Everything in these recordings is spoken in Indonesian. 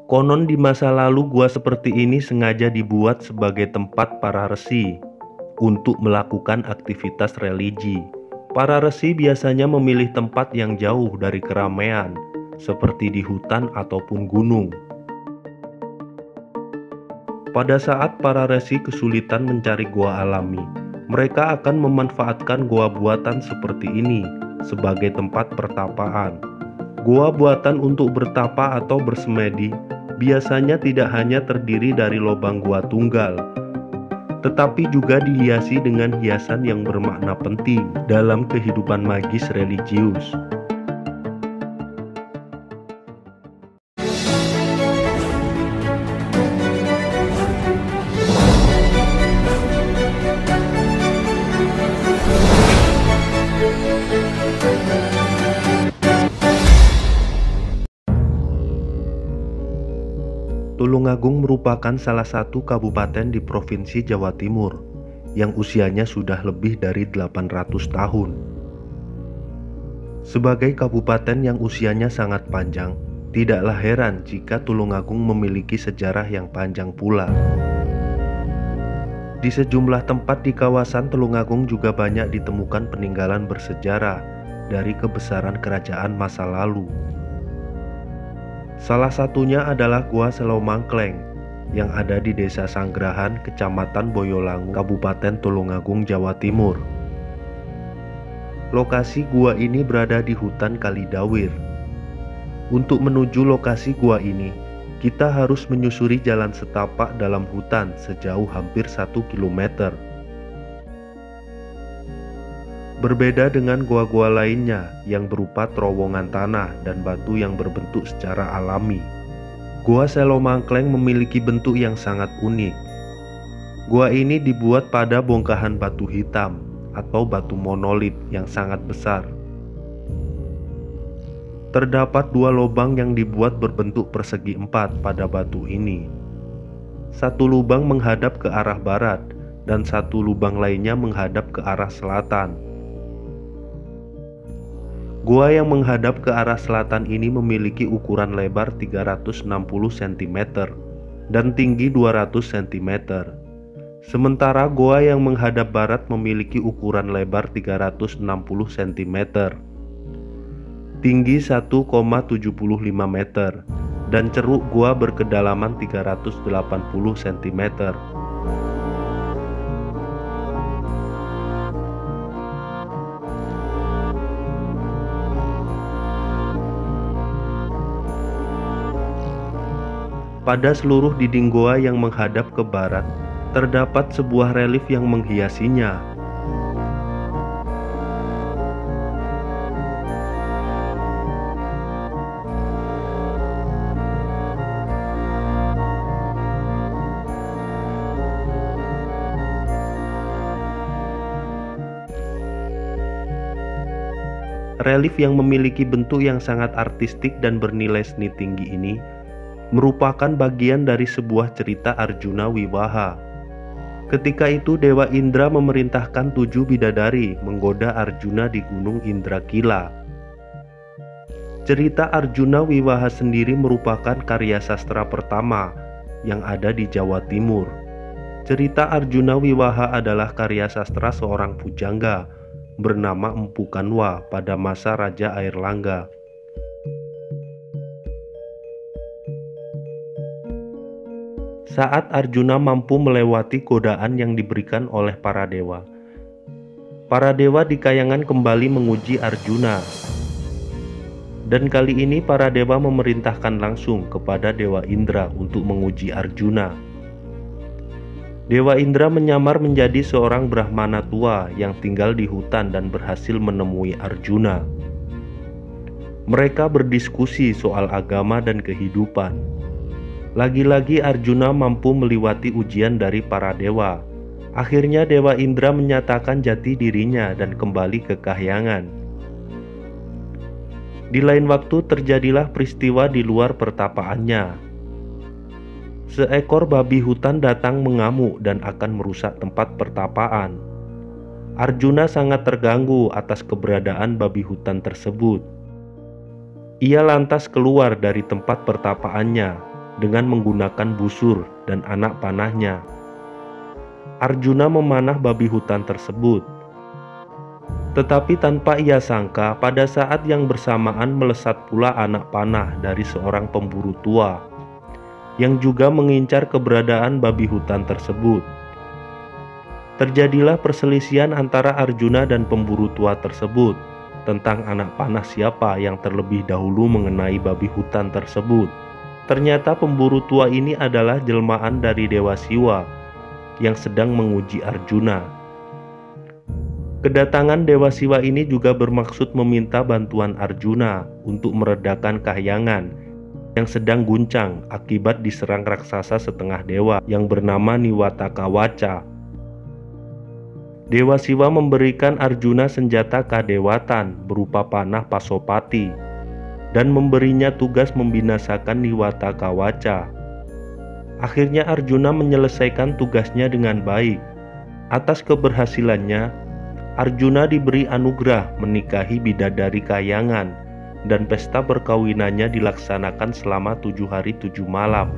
Konon di masa lalu gua seperti ini sengaja dibuat sebagai tempat para resi untuk melakukan aktivitas religi. Para resi biasanya memilih tempat yang jauh dari keramaian, seperti di hutan ataupun gunung. Pada saat para resi kesulitan mencari gua alami, mereka akan memanfaatkan gua buatan seperti ini sebagai tempat pertapaan. Gua buatan untuk bertapa atau bersemedi biasanya tidak hanya terdiri dari lubang gua tunggal, tetapi juga dihiasi dengan hiasan yang bermakna penting dalam kehidupan magis religius. Tulungagung merupakan salah satu kabupaten di Provinsi Jawa Timur yang usianya sudah lebih dari 800 tahun. Sebagai kabupaten yang usianya sangat panjang, tidaklah heran jika Tulungagung memiliki sejarah yang panjang pula. Di sejumlah tempat di kawasan Tulungagung juga banyak ditemukan peninggalan bersejarah dari kebesaran kerajaan masa lalu. Salah satunya adalah Gua Selomangkleng yang ada di Desa Sanggrahan, Kecamatan Boyolangu, Kabupaten Tulungagung, Jawa Timur. Lokasi gua ini berada di hutan Kalidawir. Untuk menuju lokasi gua ini, kita harus menyusuri jalan setapak dalam hutan sejauh hampir 1 km. Berbeda dengan gua-gua lainnya yang berupa terowongan tanah dan batu yang berbentuk secara alami, Gua Selomangkleng memiliki bentuk yang sangat unik. Gua ini dibuat pada bongkahan batu hitam atau batu monolit yang sangat besar. Terdapat 2 lubang yang dibuat berbentuk persegi 4 pada batu ini. Satu lubang menghadap ke arah barat dan satu lubang lainnya menghadap ke arah selatan. Gua yang menghadap ke arah selatan ini memiliki ukuran lebar 360 cm dan tinggi 200 cm. Sementara gua yang menghadap barat memiliki ukuran lebar 360 cm, tinggi 1,75 meter, dan ceruk gua berkedalaman 380 cm. Pada seluruh dinding goa yang menghadap ke barat, terdapat sebuah relief yang menghiasinya. Relief yang memiliki bentuk yang sangat artistik dan bernilai seni tinggi ini merupakan bagian dari sebuah cerita Arjuna Wiwaha. Ketika itu Dewa Indra memerintahkan 7 bidadari menggoda Arjuna di Gunung Indrakila. Cerita Arjuna Wiwaha sendiri merupakan karya sastra pertama yang ada di Jawa Timur. Cerita Arjuna Wiwaha adalah karya sastra seorang pujangga bernama Empu Kanwa pada masa Raja Airlangga. Saat Arjuna mampu melewati godaan yang diberikan oleh para dewa di kayangan kembali menguji Arjuna. Dan kali ini para dewa memerintahkan langsung kepada Dewa Indra untuk menguji Arjuna. Dewa Indra menyamar menjadi seorang Brahmana tua yang tinggal di hutan dan berhasil menemui Arjuna. Mereka berdiskusi soal agama dan kehidupan. Lagi-lagi Arjuna mampu melewati ujian dari para dewa. Akhirnya Dewa Indra menyatakan jati dirinya dan kembali ke kahyangan. Di lain waktu terjadilah peristiwa di luar pertapaannya. Seekor babi hutan datang mengamuk dan akan merusak tempat pertapaan. Arjuna sangat terganggu atas keberadaan babi hutan tersebut. Ia lantas keluar dari tempat pertapaannya dengan menggunakan busur dan anak panahnya. Arjuna memanah babi hutan tersebut. Tetapi tanpa ia sangka, pada saat yang bersamaan melesat pula anak panah dari seorang pemburu tua yang juga mengincar keberadaan babi hutan tersebut. Terjadilah perselisihan antara Arjuna dan pemburu tua tersebut tentang anak panah siapa yang terlebih dahulu mengenai babi hutan tersebut. Ternyata pemburu tua ini adalah jelmaan dari Dewa Siwa yang sedang menguji Arjuna. Kedatangan Dewa Siwa ini juga bermaksud meminta bantuan Arjuna untuk meredakan kahyangan yang sedang guncang akibat diserang raksasa setengah dewa yang bernama Niwataka Waca. Dewa Siwa memberikan Arjuna senjata kadewatan berupa panah Pasopati dan memberinya tugas membinasakan Niwataka Waca. Akhirnya Arjuna menyelesaikan tugasnya dengan baik. Atas keberhasilannya, Arjuna diberi anugerah menikahi bidadari Kahyangan dan pesta perkawinannya dilaksanakan selama 7 hari 7 malam.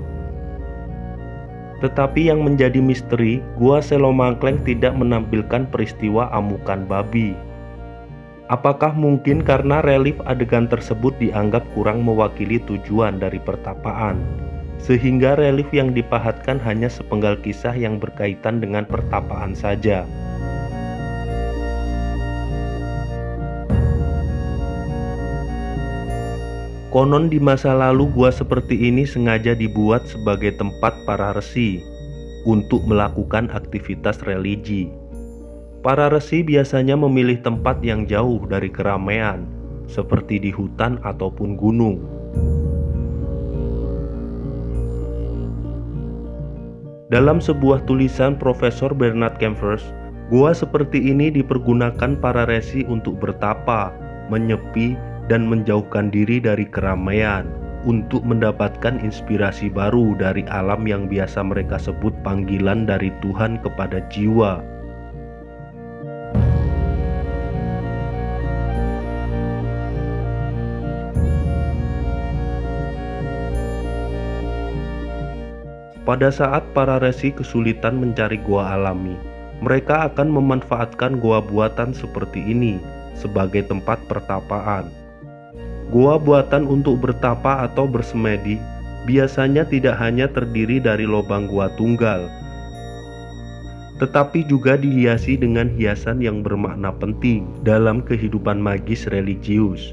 Tetapi yang menjadi misteri, Gua Selomangkleng tidak menampilkan peristiwa amukan babi. Apakah mungkin karena relief adegan tersebut dianggap kurang mewakili tujuan dari pertapaan, sehingga relief yang dipahatkan hanya sepenggal kisah yang berkaitan dengan pertapaan saja? Konon di masa lalu gua seperti ini sengaja dibuat sebagai tempat para resi untuk melakukan aktivitas religi. Para resi biasanya memilih tempat yang jauh dari keramaian, seperti di hutan ataupun gunung. Dalam sebuah tulisan Profesor Bernard Kempfers, gua seperti ini dipergunakan para resi untuk bertapa, menyepi, dan menjauhkan diri dari keramaian untuk mendapatkan inspirasi baru dari alam yang biasa mereka sebut panggilan dari Tuhan kepada jiwa. Pada saat para resi kesulitan mencari gua alami, mereka akan memanfaatkan gua buatan seperti ini sebagai tempat pertapaan. Gua buatan untuk bertapa atau bersemedi biasanya tidak hanya terdiri dari lubang gua tunggal, tetapi juga dihiasi dengan hiasan yang bermakna penting dalam kehidupan magis religius.